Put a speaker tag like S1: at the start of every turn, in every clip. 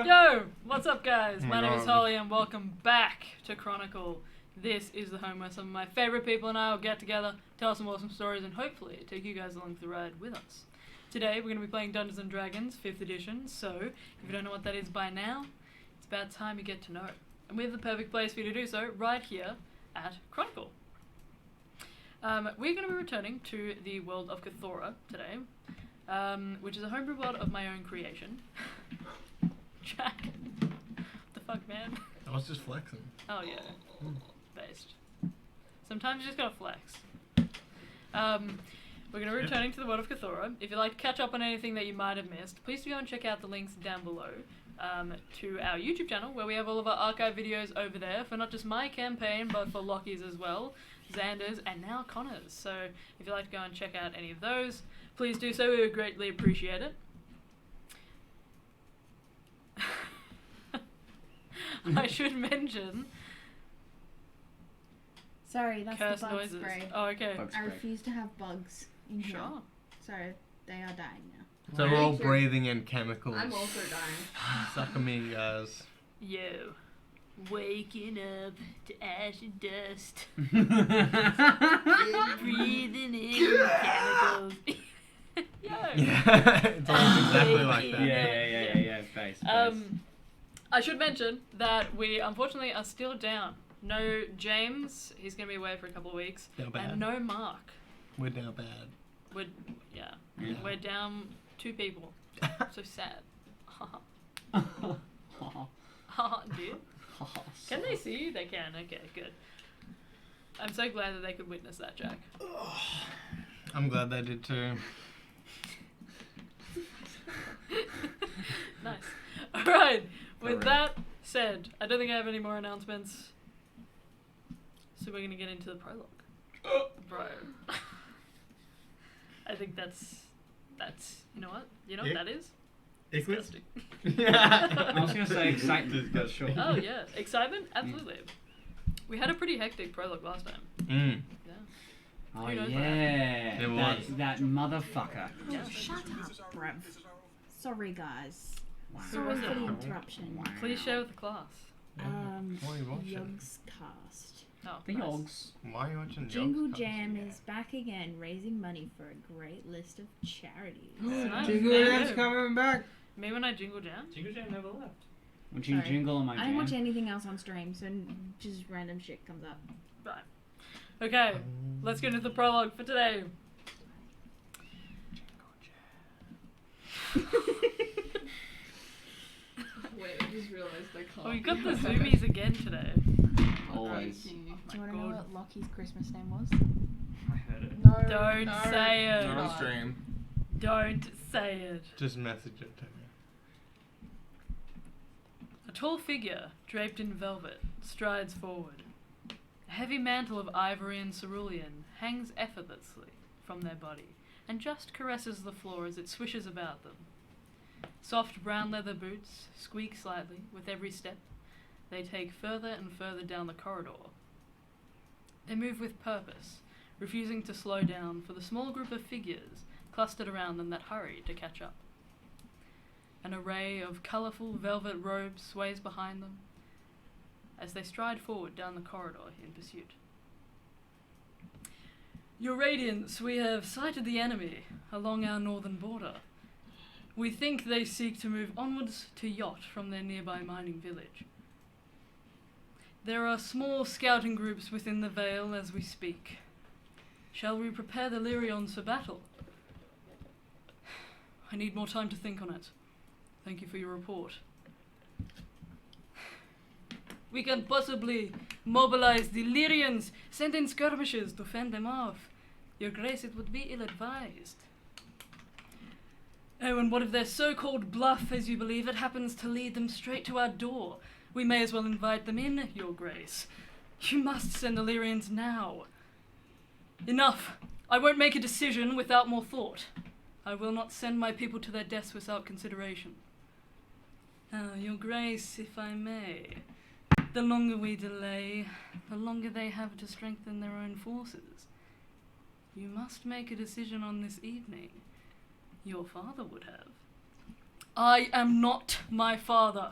S1: Yo, what's up guys? My name is
S2: God.
S1: Holly and welcome back to Chronicle. This is the home where some of my favourite people and I will get together, tell some awesome stories and hopefully take you guys along for the ride with us. Today we're going to be playing Dungeons & Dragons 5th edition, so if you don't know what that is by now, it's about time you get to know. And we have the perfect place for you to do so right here at Chronicle. We're going to be returning to the world of Cthulhu today, which is a homebrew world of my own creation. Jack. What the fuck, man?
S2: I was just flexing.
S1: Oh, yeah. Based. Sometimes you just gotta flex. We're gonna be returning to the world of Cthulhu. If you'd like to catch up on anything that you might have missed, please do go and check out the links down below to our YouTube channel, where we have all of our archive videos over there for not just my campaign, but for Lockie's as well, Xander's, and now Connor's. So if you'd like to go and check out any of those, please do so. We would greatly appreciate it. I should mention...
S3: Sorry, that's
S1: curse
S3: the bug
S1: noises.
S3: spray.
S1: Oh, okay.
S4: Bug
S3: I
S4: spray.
S3: refuse to have bugs in here.
S1: Sure.
S3: So they are dying now.
S2: So we're all breathing in chemicals.
S5: I'm also dying.
S2: Suck on me, guys.
S1: Yo. Waking up to ash and dust. Breathing in chemicals. Yo.
S2: Yeah, it's almost exactly like that.
S4: Yeah. Face.
S1: I should mention that we unfortunately are still down. No James, he's going to be away for a couple of weeks.
S2: Down bad.
S1: And no Mark.
S2: We're down bad.
S1: Yeah.
S4: Yeah.
S1: We're down 2 people. So sad. Dude. Can they see you? They can. Okay, good. I'm so glad that they could witness that, Jack.
S2: I'm glad they did too.
S1: Nice. Alright, with
S4: Alright.
S1: that said, I don't think I have any more announcements. So we're gonna get into the prologue. Bro. I think that's you know what? You know what that is? Disgusting.
S4: I was gonna say excitement, but sure.
S1: Oh yeah. Excitement? Absolutely. We had a pretty hectic prologue last time. Yeah.
S4: Oh
S1: Who knows what
S4: yeah,
S2: It was.
S4: that motherfucker.
S1: Yeah.
S3: Oh, shut up, bruv. Sorry, guys.
S4: Wow.
S1: Who
S3: Sorry
S1: was
S3: for
S1: it?
S3: the interruption.
S4: Wow.
S1: Please share with the class.
S2: What are you watching?
S3: Yogs Cast.
S1: Oh,
S4: The
S1: nice.
S4: Yogs.
S2: Why are you watching
S3: Jingle
S2: Yogs?
S3: Jam is back again, raising money for a great list of charities.
S1: Nice.
S4: Jingle
S1: There you
S4: Jam's
S1: go.
S4: coming back.
S1: Me when I jingle jam?
S5: Jingle Jam never left.
S4: Would you
S3: Sorry.
S4: jingle on my
S3: I
S4: jam?
S3: don't watch anything else on stream, so just random shit comes up.
S1: Right. Okay, let's get into the prologue for today.
S5: Wait, I just realized I can't.
S1: Oh, we got the zoomies again today.
S4: Always.
S3: Do you want to know what Lockie's Christmas name was?
S4: I heard it.
S5: No.
S1: Don't say it.
S2: Not on stream.
S1: Don't say it.
S2: Just message it to me.
S1: A tall figure, draped in velvet, strides forward. A heavy mantle of ivory and cerulean hangs effortlessly from their body and just caresses the floor as it swishes about them. Soft brown leather boots squeak slightly with every step. They take further and further down the corridor. They move with purpose, refusing to slow down for the small group of figures clustered around them that hurry to catch up. An array of colourful velvet robes sways behind them as they stride forward down the corridor in pursuit. Your Radiance, we have sighted the enemy along our northern border. We think they seek to move onwards to Yacht from their nearby mining village. There are small scouting groups within the Vale as we speak. Shall we prepare the Lyrions for battle? I need more time to think on it. Thank you for your report. We can possibly mobilize the Lyrians, send in skirmishers to fend them off. Your Grace, it would be ill-advised. Oh, and what if their so-called bluff, as you believe it, happens to lead them straight to our door? We may as well invite them in, Your Grace. You must send the Lyrians now. Enough! I won't make a decision without more thought. I will not send my people to their deaths without consideration. Your Grace, if I may. The longer we delay, the longer they have to strengthen their own forces. You must make a decision on this evening. Your father would have. I am not my father.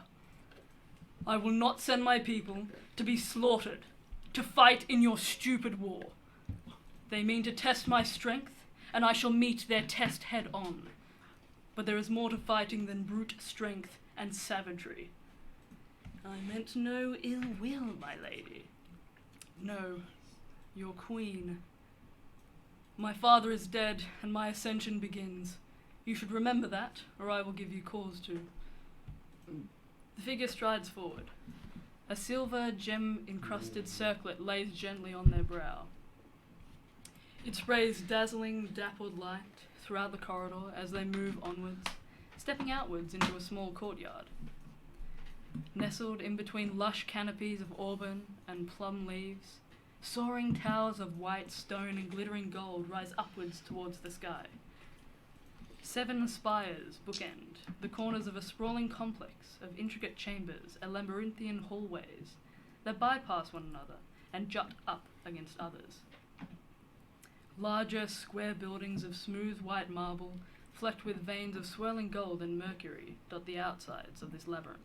S1: I will not send my people to be slaughtered, to fight in your stupid war. They mean to test my strength, and I shall meet their test head on. But there is more to fighting than brute strength and savagery. I meant no ill will, my lady. No, your queen. My father is dead, and my ascension begins. You should remember that, or I will give you cause to. The figure strides forward. A silver gem-encrusted circlet lays gently on their brow. It sprays dazzling, dappled light throughout the corridor as they move onwards, stepping outwards into a small courtyard. Nestled in between lush canopies of auburn and plum leaves, soaring towers of white stone and glittering gold rise upwards towards the sky. 7 spires bookend the corners of a sprawling complex of intricate chambers and labyrinthian hallways that bypass one another and jut up against others. Larger square buildings of smooth white marble, flecked with veins of swirling gold and mercury, dot the outsides of this labyrinth.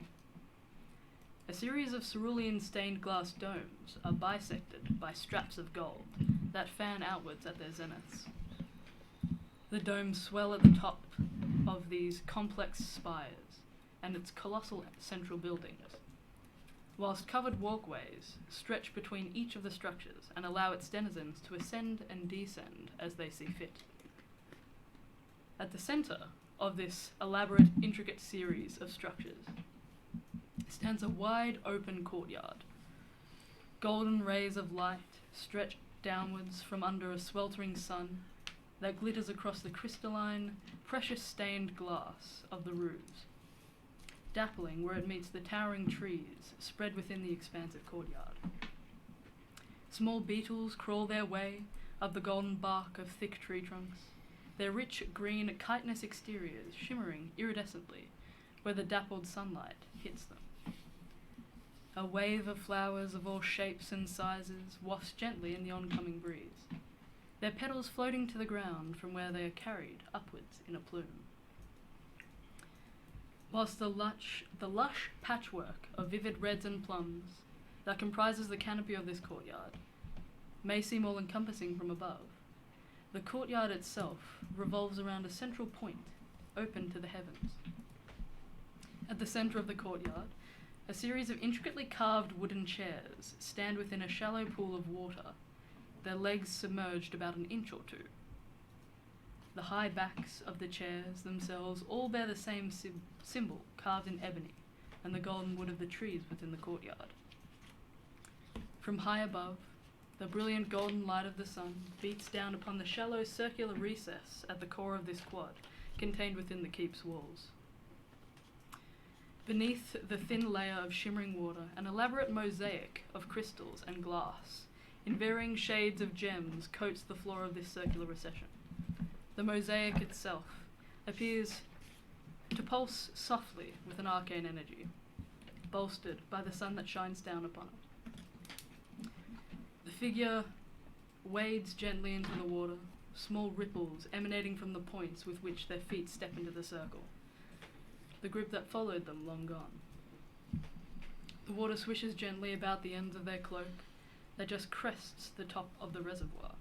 S1: A series of cerulean stained glass domes are bisected by straps of gold that fan outwards at their zeniths. The domes swell at the top of these complex spires and its colossal central buildings, whilst covered walkways stretch between each of the structures and allow its denizens to ascend and descend as they see fit. At the centre of this elaborate, intricate series of structures stands a wide open courtyard. Golden rays of light stretch downwards from under a sweltering sun that glitters across the crystalline, precious-stained glass of the roofs, dappling where it meets the towering trees spread within the expansive courtyard. Small beetles crawl their way up the golden bark of thick tree trunks, their rich green chitinous exteriors shimmering iridescently where the dappled sunlight hits them. A wave of flowers of all shapes and sizes wafts gently in the oncoming breeze, their petals floating to the ground from where they are carried upwards in a plume. Whilst the lush patchwork of vivid reds and plums that comprises the canopy of this courtyard may seem all-encompassing from above, the courtyard itself revolves around a central point open to the heavens. At the centre of the courtyard, a series of intricately carved wooden chairs stand within a shallow pool of water, their legs submerged about an inch or two. The high backs of the chairs themselves all bear the same symbol carved in ebony and the golden wood of the trees within the courtyard. From high above, the brilliant golden light of the sun beats down upon the shallow circular recess at the core of this quad, contained within the keep's walls. Beneath the thin layer of shimmering water, an elaborate mosaic of crystals and glass in varying shades of gems coats the floor of this circular recession. The mosaic itself appears to pulse softly with an arcane energy, bolstered by the sun that shines down upon it. The figure wades gently into the water, small ripples emanating from the points with which their feet step into the circle. The group that followed them long gone. The water swishes gently about the ends of their cloak that just crests the top of the reservoir.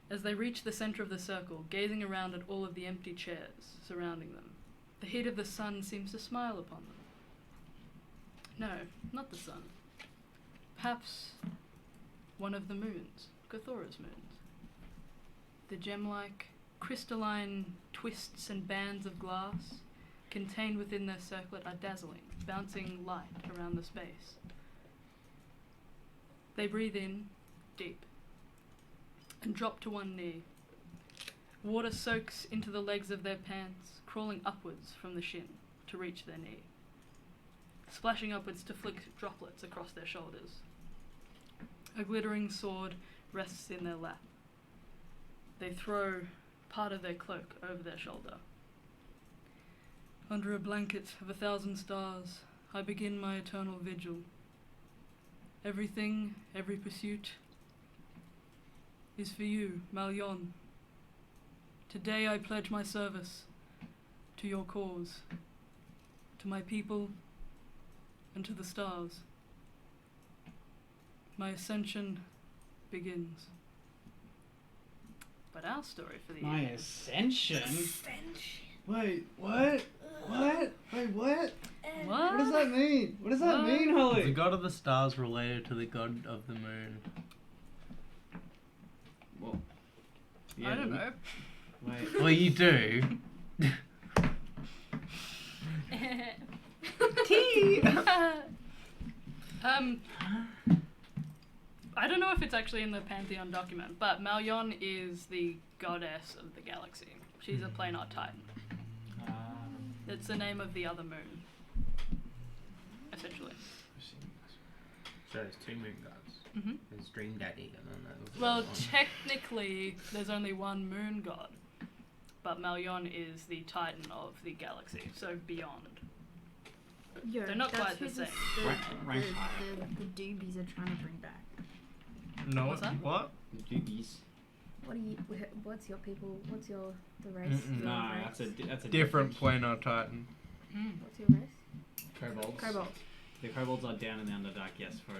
S1: As they reach the centre of the circle, gazing around at all of the empty chairs surrounding them, the heat of the sun seems to smile upon them. No, not the sun. Perhaps one of the moons, Cthulhu's moons. The gem-like, crystalline twists and bands of glass contained within their circlet are dazzling, bouncing light around the space. They breathe in, deep, and drop to one knee. Water soaks into the legs of their pants, crawling upwards from the shin to reach their knee, splashing upwards to flick droplets across their shoulders. A glittering sword rests in their lap. They throw part of their cloak over their shoulder. Under a blanket of 1,000 stars, I begin my eternal vigil. Everything, every pursuit, is for you, Malion. Today I pledge my service to your cause, to my people, and to the stars. My ascension begins. But our story for the
S4: My
S1: evening.
S4: ascension?
S2: Wait, what? What? Wait, what?
S1: What?
S4: What does that mean? What does that
S1: What?
S4: mean,
S2: The
S4: Holly?
S2: god of the stars related to the god of the moon.
S4: Well,
S1: I don't know.
S4: Wait.
S2: Well, you do.
S4: Tea!
S1: I don't know if it's actually in the Pantheon document, but Malyon is the goddess of the galaxy. She's a planar titan. It's the name of the other moon, essentially.
S6: So there's two moon gods.
S1: hmm
S6: There's Dream Daddy and then there's the
S1: Well,
S6: other one.
S1: technically, there's only one moon god, but Malyon is the titan of the galaxy, so beyond.
S3: Yo,
S1: They're not
S3: that's
S1: quite the
S3: who
S1: same.
S4: Rank
S3: The doobies are trying to bring back.
S2: No,
S1: What's that?
S2: what?
S4: Doobies.
S3: What are you? What's your people? What's the race?
S2: Mm-mm.
S3: Your
S4: No,
S3: race?
S4: that's a
S2: Different planar titan.
S3: What's your race?
S4: Kobolds.
S3: Kobolds.
S4: The kobolds are down in the Underdark, yes, for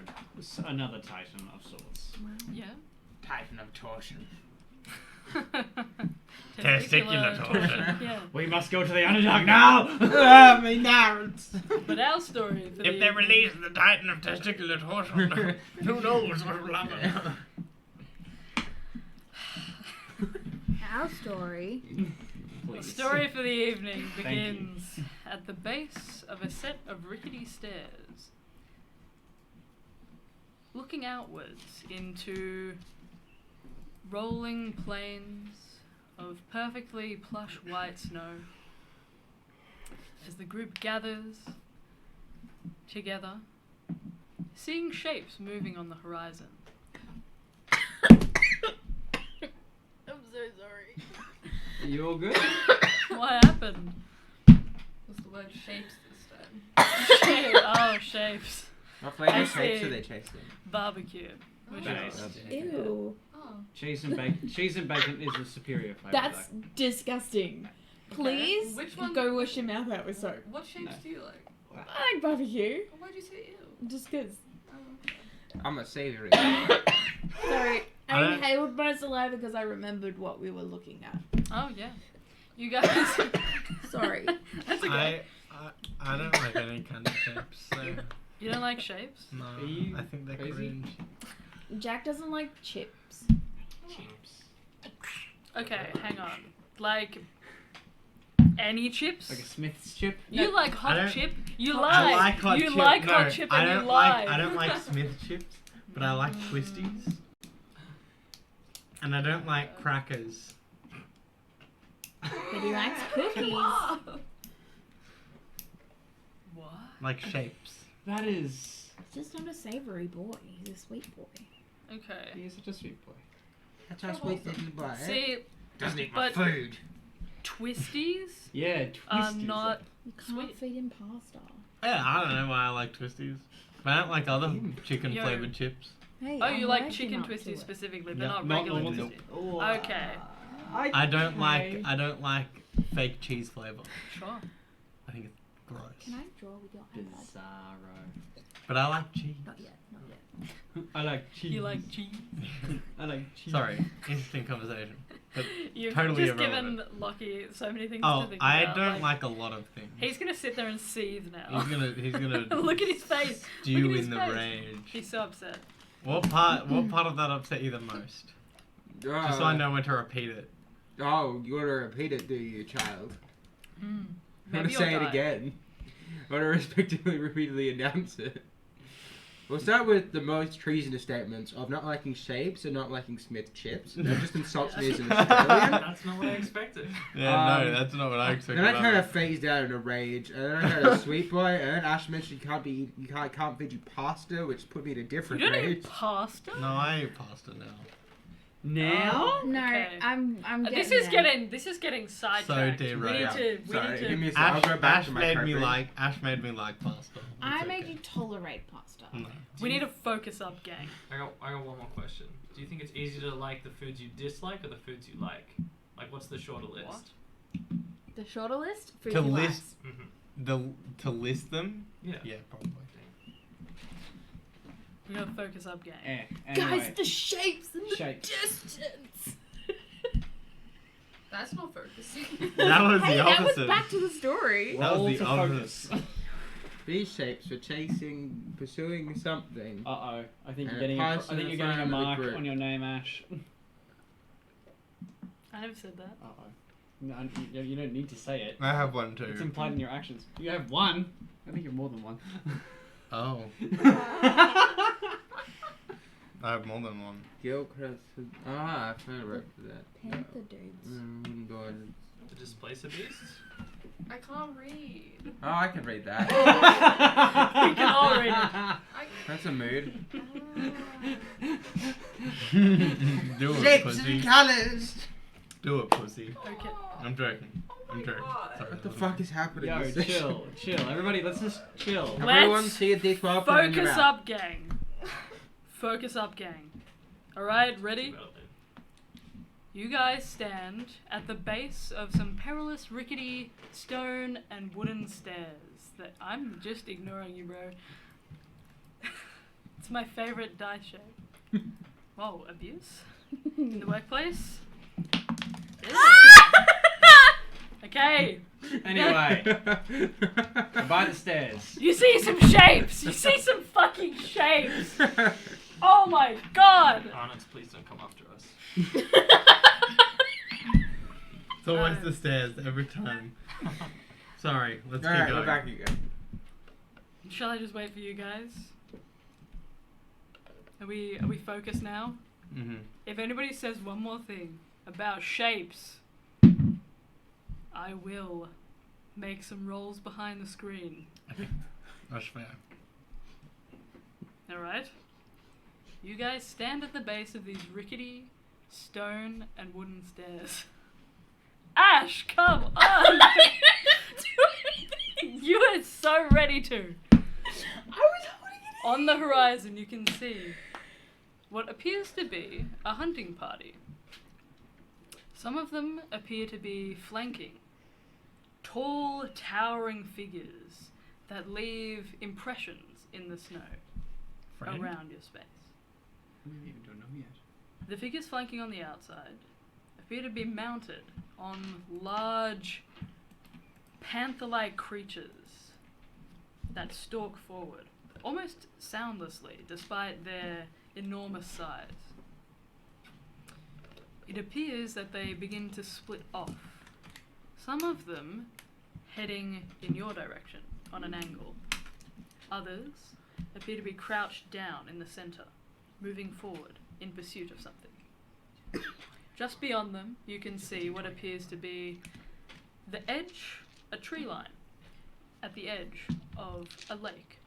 S4: another titan of sorts.
S3: Wow.
S1: Yeah.
S6: Titan of torsion.
S2: Testicular torsion.
S1: Yeah.
S4: We must go to the Underdark now!
S2: My nards.
S1: But our story for
S2: If
S1: the
S2: they
S1: evening-
S2: release the titan of testicular torsion, who knows what will happen?
S3: Our story.
S1: The
S4: Please.
S1: story for the evening
S4: Thank you.
S1: begins at the base of a set of rickety stairs, looking outwards into rolling plains of perfectly plush white snow. As the group gathers together, seeing shapes moving on the horizon. I'm so sorry.
S4: Are you all good?
S1: What happened?
S5: What's the word shapes this time?
S1: Oh, shapes.
S6: What flavour
S1: I
S6: shapes
S1: see.
S6: are they chasing?
S1: Barbecue. Which
S4: Nice.
S1: is
S3: Ew.
S5: Oh.
S4: Cheese and bacon is the superior flavour.
S7: That's disgusting. Please
S5: Which one-
S7: go wash your mouth out with soap.
S5: What shapes
S4: No.
S5: do you like?
S7: I like barbecue.
S5: Why'd you say ew?
S7: Just because.
S5: Oh, okay.
S6: I'm a savoury.
S7: Sorry,
S2: I
S7: I
S2: don't-
S7: inhaled my saliva because I remembered what we were looking at.
S1: Oh yeah. You guys.
S7: Sorry.
S1: That's okay.
S2: I don't like any kind of shapes, so
S1: You don't like shapes?
S2: no.
S4: Are you
S2: I think they're
S4: crazy?
S2: cringe.
S7: Jack doesn't like chips.
S4: Chips.
S1: Okay, hang on. Like any chips?
S4: Like a Smith's chip?
S1: You
S7: No.
S1: like
S2: I
S1: hot
S2: don't-
S1: chip? You
S2: I
S1: lie.
S2: like hot
S1: you
S2: chip.
S1: like
S2: no,
S1: hot chip
S2: I
S1: and
S2: don't
S1: you lie.
S2: I don't like Smith chips, but I like Twisties. And I don't like crackers.
S3: But he likes cookies.
S1: What?
S2: Like shapes.
S4: That is...
S3: He's just not a savoury boy. He's a sweet boy.
S1: Okay.
S4: He's such a sweet boy.
S6: That's how sweet this is, but
S1: See,
S6: doesn't eat my
S1: but-
S6: food.
S1: twisties
S4: Yeah,
S1: are
S4: Twisties.
S1: not.
S3: You can't
S1: Sweet.
S3: feed him pasta.
S2: Yeah, I don't know why I like Twisties. But I don't like other chicken
S1: Yo.
S2: flavored chips.
S3: Hey,
S1: Oh,
S3: I'm
S1: you like
S3: working
S1: chicken
S3: up to
S1: twisties
S3: it.
S1: specifically, but
S2: Yeah,
S1: not
S2: not
S1: regular
S2: the ones
S1: twisties.
S4: Oh,
S1: Okay.
S2: I don't like fake cheese flavor.
S1: Sure.
S2: I think it's gross.
S3: Can I draw with your iPad?
S4: Bizarro.
S2: But I like cheese.
S3: Not yet. Not yet.
S4: I like cheese.
S1: You like cheese?
S4: I like cheese.
S2: Sorry, interesting conversation. But
S1: You've
S2: totally
S1: just
S2: irrelevant.
S1: given Lockie so many things
S2: Oh,
S1: to think
S2: I
S1: about.
S2: don't like a lot of things.
S1: He's gonna sit there and seethe now.
S2: He's gonna
S1: Look at his face.
S2: stew
S1: Look at his
S2: in the
S1: face.
S2: rage.
S1: He's so upset.
S2: What part of that upset you the most? Just so I know when to repeat it.
S6: Oh, you want to repeat it, do you, child?
S1: Hmm.
S6: You want
S1: Maybe
S6: to
S1: you'll
S6: say it
S1: die.
S6: again? I want to respectively repeatedly announce it. We'll start with the most treasonous statements of not liking shapes and not liking Smith chips. That just insults me as an Australian.
S4: That's not what I expected.
S2: Yeah, no,
S6: Um,
S2: that's not what I expected.
S6: Then I kind
S2: either.
S6: of phased out in a rage, and then I had a sweet boy, and then Ash mentioned you can't feed you pasta, which put me in a
S1: You
S6: different
S1: don't
S6: rage.
S1: eat pasta?
S2: No, I eat pasta now.
S4: Now?
S3: No,
S1: Okay.
S3: I'm
S1: This
S3: getting
S1: is
S3: there.
S1: getting sidetracked. We
S2: derailed.
S1: need to. We
S6: Sorry,
S1: need to.
S6: give me a second. I'll go back
S2: Ash
S6: to my
S2: made me
S6: preference.
S2: made me like pasta.
S3: I
S2: It's
S3: made
S2: okay.
S3: you tolerate pasta.
S2: No.
S1: We need to focus up, gang.
S8: I got one more question. Do you think it's easier to like the foods you dislike or the foods you like? Like, what's the shorter list?
S1: What?
S7: The shorter list?
S2: To
S7: Freaky
S2: list
S8: Mm-hmm.
S2: to list them?
S8: Yeah.
S2: Yeah, probably.
S1: We gotta focus up, gang.
S3: Guys,
S4: Anyway,
S3: the shapes and the
S4: Shapes.
S3: distance.
S5: That's not focusing.
S2: That was
S7: Hey,
S2: the
S7: that was
S2: opposite.
S7: back to the story.
S2: That was
S4: roll
S2: the
S4: to
S2: opposite.
S4: focus.
S6: These shapes were pursuing something.
S4: I think
S6: And
S4: you're getting.
S6: a person
S4: I think
S6: in
S4: you're getting a
S6: front of the
S4: mark
S6: group.
S4: on your name, Ash.
S1: I never said that.
S4: No, you don't need to say it.
S2: I have one
S4: It's
S2: too.
S4: implied in your actions. You have one. I think you're more than one.
S2: Oh, I have more than one.
S6: Gilchrist. Ah, I found a word for that.
S3: Panther dudes.
S6: Wouldn't go in.
S8: To displace a beast?
S5: I can't read.
S6: Oh, I can read that.
S1: We can all read it.
S5: I
S6: That's a mood.
S2: Do it,
S6: Shapes
S2: pussy.
S6: and colours.
S2: Do it, pussy.
S1: Okay.
S2: I'm joking. I'm joking. Sorry.
S6: What the fuck is happening?
S4: Yo,
S6: this session?
S4: chill. Everybody, let's just chill.
S6: Everyone
S1: Let's
S6: see a D12 and then you're
S1: Focus
S6: out.
S1: up, gang. Focus up, gang. Alright, ready? You guys stand at the base of some perilous, rickety stone and wooden stairs that I'm just ignoring you, bro. It's my favorite die shape. Whoa, abuse? In the workplace? Ew. Okay.
S4: Anyway, by the stairs.
S1: You see some shapes! You see some fucking shapes! Oh my god!
S8: Arnott's, please don't come after us.
S2: It's always the stairs every time. Sorry, let's keep
S6: Alright,
S2: going.
S6: we're back again.
S1: Shall I just wait for you guys? Are we focused now?
S2: Mm-hmm.
S1: If anybody says one more thing about shapes, I will make some rolls behind the screen.
S2: That's fair.
S1: Alright? You guys stand at the base of these rickety stone and wooden stairs. Ash, come on! You are so ready to.
S7: I was holding it
S1: On the horizon, you can see what appears to be a hunting party. Some of them appear to be flanking tall, towering figures that leave impressions in the snow around your space.
S4: We even don't know yet.
S1: The figures flanking on the outside appear to be mounted on large, panther-like creatures that stalk forward, almost soundlessly, despite their enormous size. It appears that they begin to split off, some of them heading in your direction on an angle. Others appear to be crouched down in the center, moving forward in pursuit of something. Just beyond them, you can see what appears to be the edge, a tree line, at the edge of a lake.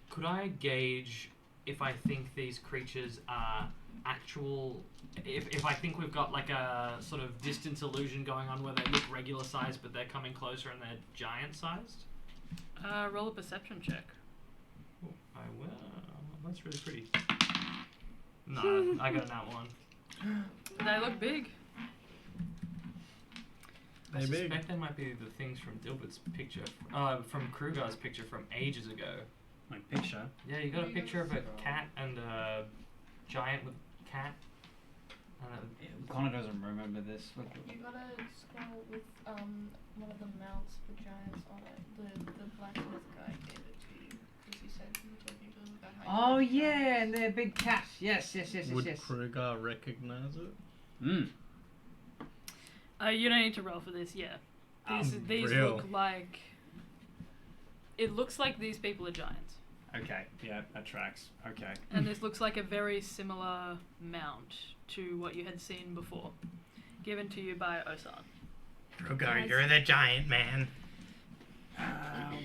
S8: Could I gauge if I think these creatures are actual... If I think we've got like a sort of distance illusion going on where they look regular sized but they're coming closer and they're giant sized?
S1: Roll a perception check.
S8: Oh, I will. That's really pretty. No, I got that one.
S1: They look big.
S8: I
S2: They big.
S8: suspect they might be the things from Dilbert's picture, from Kruger's picture from ages ago.
S4: My picture.
S8: Yeah, you got a picture of a cat and a giant with a cat.
S4: Connor doesn't remember this.
S5: You gotta scroll with one of the mounts for giants on it. The blacksmith guy gave it to you because he said you were talking to him about how.
S4: Oh yeah, and they're big cats. Yes.
S2: Would Kruger recognize it?
S1: You don't need to roll for this, yeah. These
S2: real.
S1: look like... It looks like these people are giants.
S4: Okay, yeah, that tracks. Okay.
S1: And this looks like a very similar mount to what you had seen before, given to you by Osan.
S2: Kruger, you're the giant man.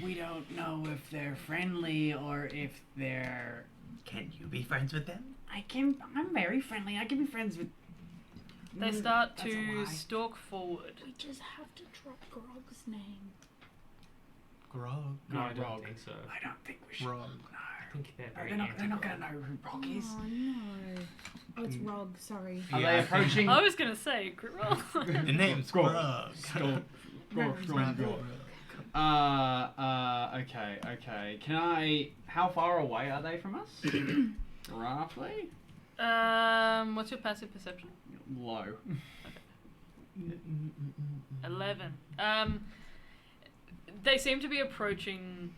S4: We don't know if they're friendly or if they're...
S2: Can you be friends with them?
S4: I'm very friendly. I can be friends with...
S1: They start
S4: That's a
S1: to
S4: lie.
S1: stalk forward.
S3: We just have to drop Grog's name.
S2: Grog.
S8: No, I don't
S2: Grog.
S8: think so.
S4: I don't think we should.
S2: Grog.
S8: think they're very
S4: They're not gonna
S8: antiquated.
S4: know who Brock is.
S3: Oh no. Oh, it's Rog. Sorry.
S4: Are
S2: Yeah,
S4: they
S2: I think-
S4: approaching?
S1: I was gonna say, roll.
S2: The name's
S4: Grog.
S2: Grog.
S4: Okay. Can I? How far away are they from us? Roughly.
S1: What's your passive perception?
S4: Low.
S1: 11. They seem to be approaching,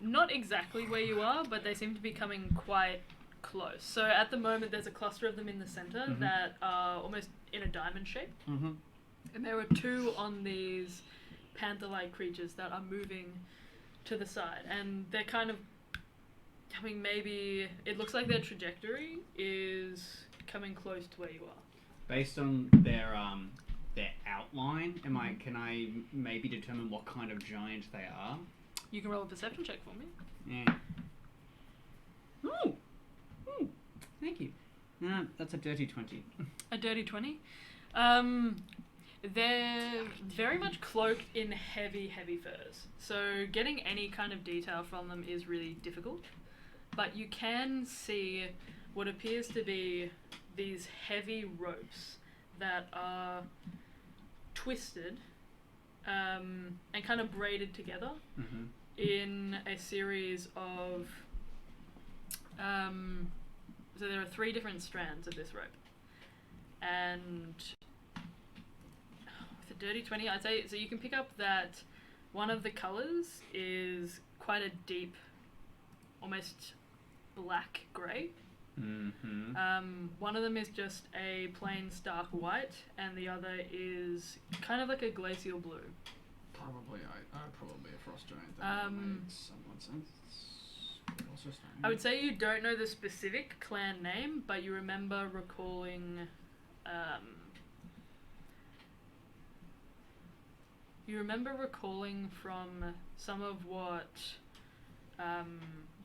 S1: not exactly where you are, but they seem to be coming quite close. So at the moment, there's a cluster of them in the center
S4: Mhm.
S1: that are almost in a diamond shape,
S4: Mm-hmm.
S1: and there are two on these panther-like creatures that are moving to the side, and they're kind of coming. Maybe it looks like their trajectory is coming close to where you are.
S4: Based on their outline, can I maybe determine what kind of giant they are?
S1: You can roll a perception check for me.
S4: Yeah. Ooh. Thank you. That's a dirty 20.
S1: A dirty 20. They're very much cloaked in heavy, heavy furs. So getting any kind of detail from them is really difficult. But you can see what appears to be these heavy ropes that are twisted and kind of braided together
S4: Mm-hmm.
S1: in a series of so there are 3 different strands of this rope, and with a dirty 20 I'd say, so you can pick up that one of the colors is quite a deep, almost black grey.
S4: Mm-hmm.
S1: One of them is just a plain stark white, and the other is kind of like a glacial blue.
S4: Probably a frost giant.
S1: Makes
S4: somewhat sense. But also stone.
S1: I would say you don't know the specific clan name, but you remember recalling from some of what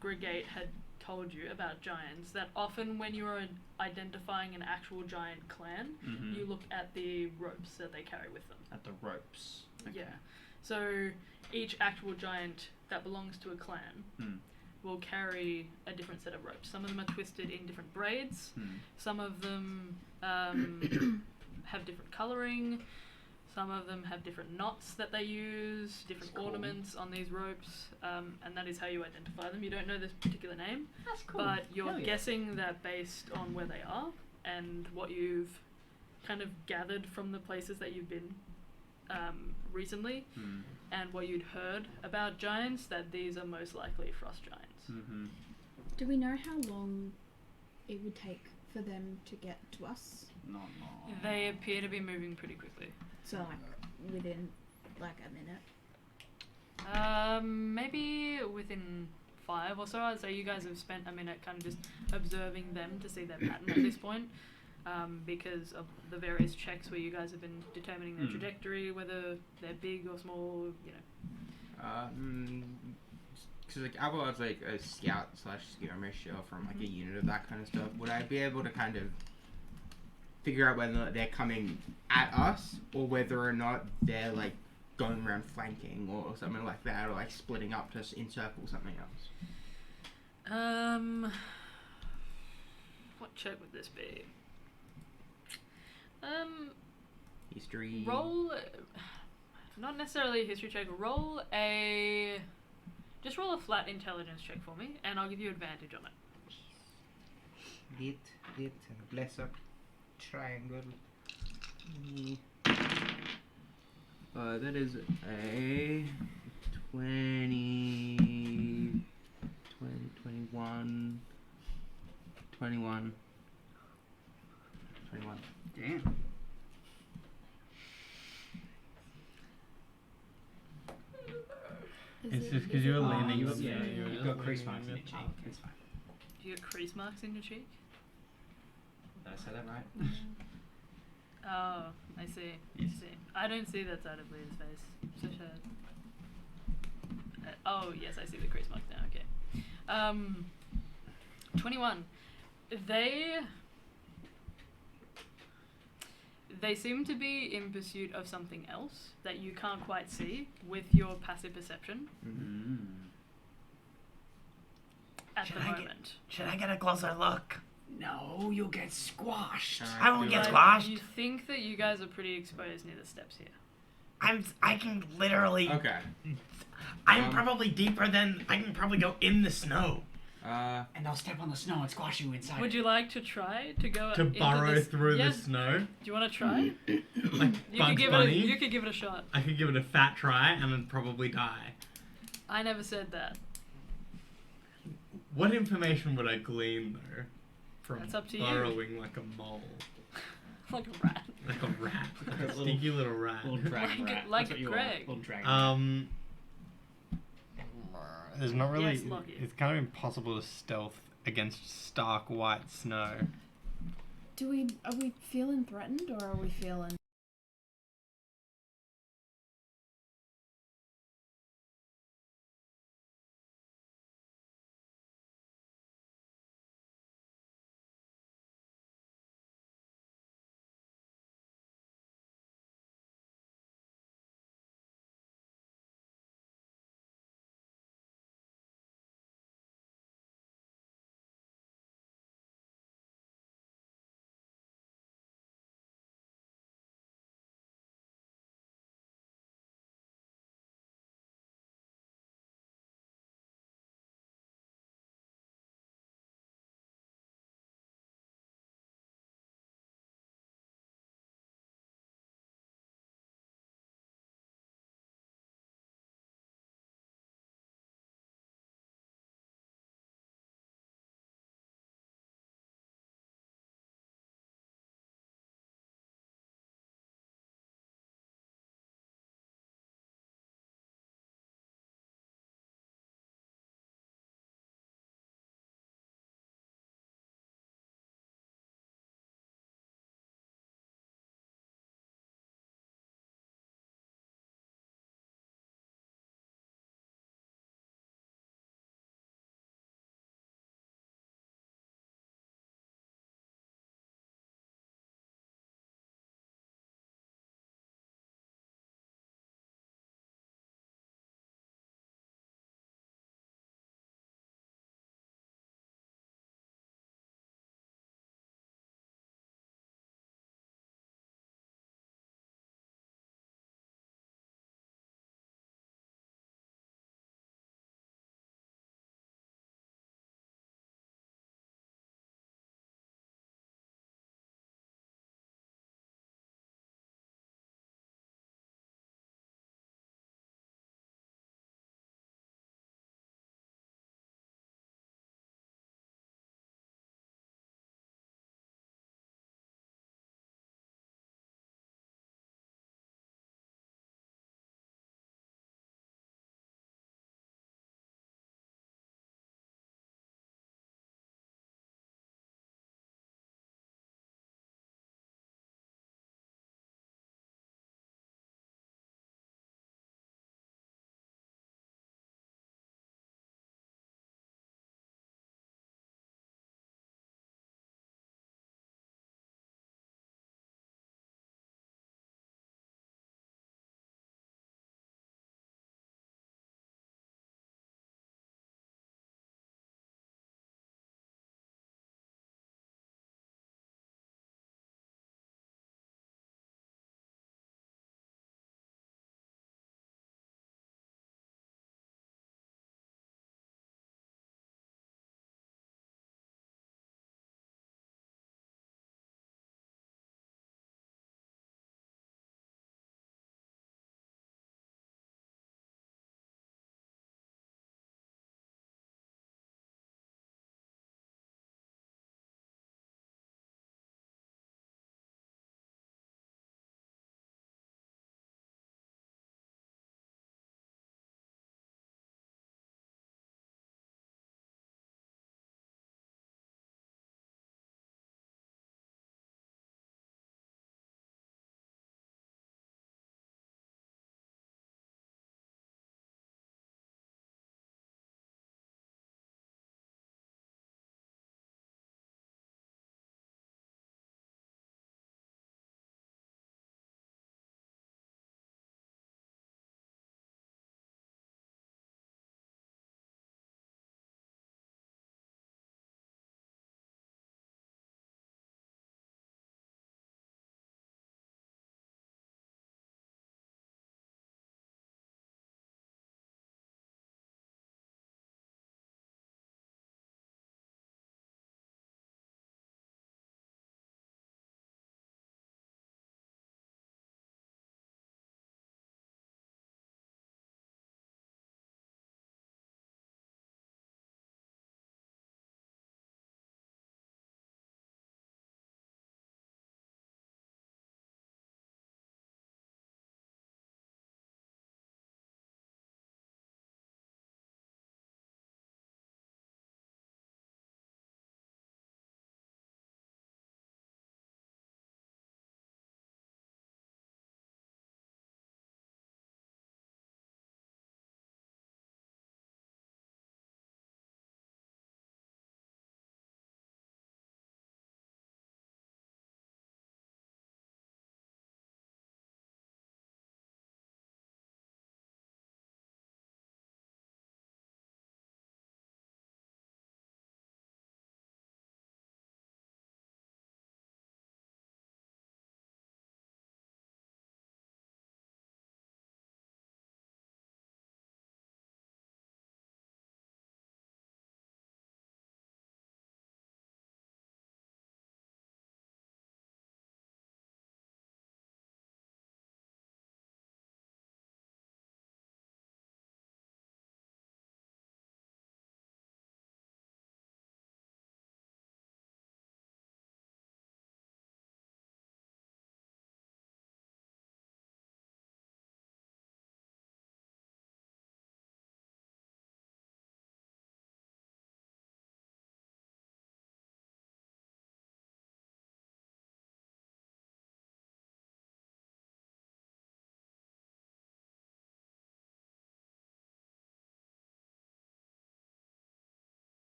S1: Grigate had told you about giants, that often when you are identifying an actual giant clan,
S4: Mhm.
S1: you look at the ropes that they carry with them.
S4: At the ropes. Okay.
S1: Yeah. So each actual giant that belongs to a clan
S4: Hmm.
S1: will carry a different set of ropes. Some of them are twisted in different braids.
S4: Hmm.
S1: Some of them have different colouring. Some of them have different knots that they use, different
S4: That's cool.
S1: ornaments on these ropes, and that is how you identify them. You don't know this particular name,
S4: That's cool.
S1: but you're
S4: Hell yeah.
S1: guessing that based on where they are and what you've kind of gathered from the places that you've been recently,
S4: Hmm.
S1: and what you'd heard about giants, that these are most likely frost giants.
S4: Mm-hmm.
S3: Do we know how long it would take for them to get to us?
S4: Not long.
S1: They appear to be moving pretty quickly.
S3: So like within like a minute.
S1: Maybe within 5 or so. I'd say you guys have spent a minute kind of just observing them to see their pattern at this point, because of the various checks where you guys have been determining their
S4: Hmm.
S1: trajectory, whether they're big or small, you know.
S6: Because like I was like a scout / skirmisher from like a unit of that kind of stuff. Would I be able to kind of figure out whether they're coming at us or whether or not they're like going around flanking or something like that, or like splitting up to encircle something else?
S1: What check would this be?
S6: History.
S1: Roll, not necessarily a history check. Just roll a flat intelligence check for me, and I'll give you advantage on it.
S6: Lit, bless up, triangle. That is a 20, 21.
S4: Damn.
S2: It's just because you were leaning.
S4: You've
S2: you've
S4: got crease marks in your cheek. It's fine.
S1: Do you have crease marks in your cheek?
S4: Did I say that right?
S1: Oh, I see.
S4: Yes.
S1: I see. I don't see that side of Leah's face. Such a. Oh yes, I see the crease marks now. Okay. 21. They seem to be in pursuit of something else that you can't quite see with your passive perception.
S4: Mm.
S1: at
S9: Should
S1: the
S9: I get-
S1: moment.
S9: Should I get a closer look?
S4: No, you'll get squashed.
S6: Alright,
S9: I won't
S6: do
S9: get
S6: it.
S9: squashed.
S1: You think that you guys are pretty exposed near the steps here.
S9: I can literally.
S6: Okay.
S9: I'm probably deeper than. I can probably go in the snow.
S4: And they'll step on the snow and squash you inside.
S1: Would you like to try to go
S2: To
S1: into
S2: burrow
S1: this?
S2: through
S1: Yes.
S2: the snow,
S1: Do you want to try?
S2: like
S1: You
S2: Bugs
S1: could give
S2: Bunny.
S1: it. You could give it a shot.
S2: I could give it a fat try and then probably die.
S1: I never said that.
S2: What information would I glean though from
S1: That's up to you.
S2: burrowing like a mole,
S1: Like a rat.
S2: like a rat, like a
S4: Little-
S2: stinky little rat?
S4: Little dragon
S1: Like-
S4: rat.
S1: like
S4: That's what you
S1: Greg.
S4: are. Little dragon
S2: There's not really.
S1: Yes, Lockie.
S2: It's kind of impossible to stealth against stark white snow.
S3: Are we feeling threatened or are we feeling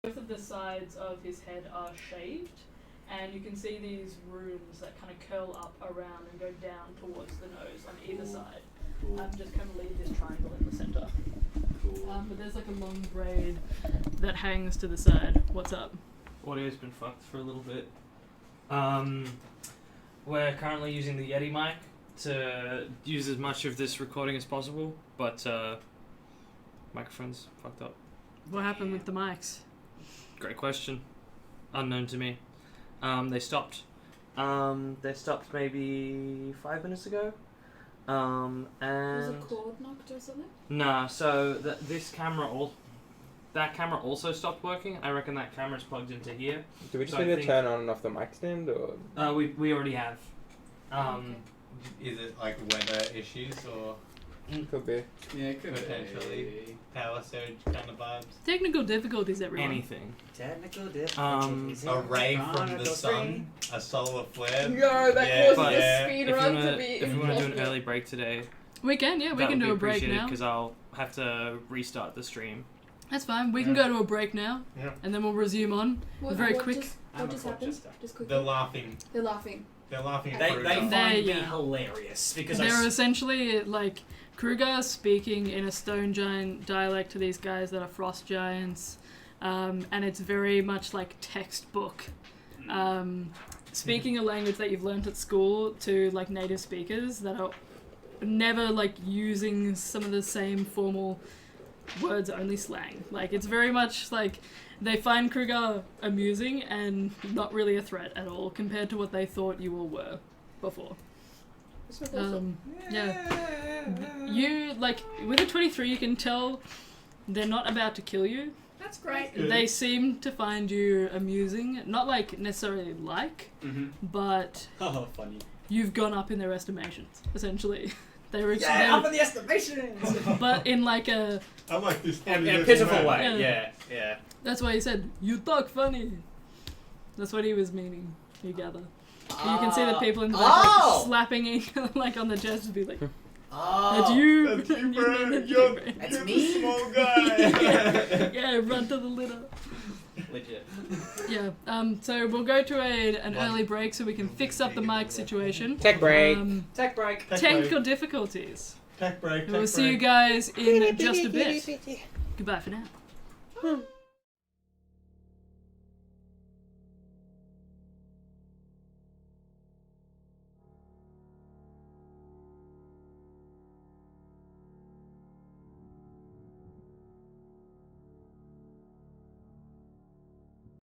S1: Both of the sides of his head are shaved, and you can see these runes that kind of curl up around and go down towards the nose on either side. Just kind of leave this triangle in the center. But there's like a long braid that hangs to the side. What's up?
S8: Audio's been fucked for a little bit. We're currently using the Yeti mic to use as much of this recording as possible, but microphone's fucked up.
S1: What happened with the mics?
S8: Great question. Unknown to me. They stopped. They stopped maybe 5 minutes ago. And
S3: Was a cord knocked or something?
S8: nah. So this camera that camera also stopped working. I reckon that camera's plugged into here.
S6: Do we just
S8: So I
S6: need to
S8: think-
S6: turn on and off the mic stand, or?
S8: We already have.
S5: Okay.
S2: Is it like weather issues or
S6: Could be.
S4: Yeah, it could
S2: Potentially. power surge kind of vibes?
S1: Technical difficulties, everyone.
S8: Anything.
S10: Technical difficulties.
S2: A ray from the
S10: Chronicle
S2: sun, a solar flare.
S10: No, that
S2: Yeah,
S10: causes
S2: yeah.
S10: the speed
S8: If
S10: run
S8: you
S10: to
S8: wanna,
S10: be
S8: if you want to do an
S10: impossible.
S8: early break today,
S1: We can, yeah, we can do a break now.
S8: because I'll have to restart the stream.
S1: That's fine. We can go to a break now,
S2: Yeah.
S1: and then we'll resume on. Very quick.
S3: What just happened? Just quickly.
S2: They're laughing.
S3: They're laughing.
S2: They're laughing at
S10: They
S2: Kruger.
S10: find
S1: They-
S10: me
S1: yeah.
S10: hilarious because
S1: They're essentially like Kruger speaking in a stone giant dialect to these guys that are frost giants, and it's very much like textbook. Speaking a language that you've learnt at school to like native speakers that are never like using some of the same formal words, only slang. Like it's very much like they find Kruger amusing and not really a threat at all compared to what they thought you all were before. Yeah. You, like, with a 23, you can tell they're not about to kill you.
S3: That's great.
S2: Good.
S1: They seem to find you amusing. Not, like, necessarily but
S10: oh, funny.
S1: you've gone up in their estimations, essentially. They were
S10: Yeah, up in the estimations.
S1: but in, like, a...
S2: I like this
S10: in
S2: funny
S10: a
S2: little
S10: pitiful
S2: man.
S10: way.
S1: Yeah.
S10: Yeah.
S1: That's why he said, "You talk funny." That's what he was meaning, you gather. You can see the people in the back like, slapping each other like on the chest and be like, "That's you."
S2: That's you,
S1: You
S2: bro.
S1: know, that's
S2: You're,
S1: you, bro.
S10: That's
S2: you're
S10: me.
S2: the small guy.
S1: Yeah, run to the litter.
S10: Legit.
S1: Yeah. So we'll go to an early break so we can fix up the mic situation.
S6: Tech break.
S10: Tech break.
S1: Technical difficulties.
S2: Tech break.
S1: We'll see you guys in just a bit. Goodbye for now.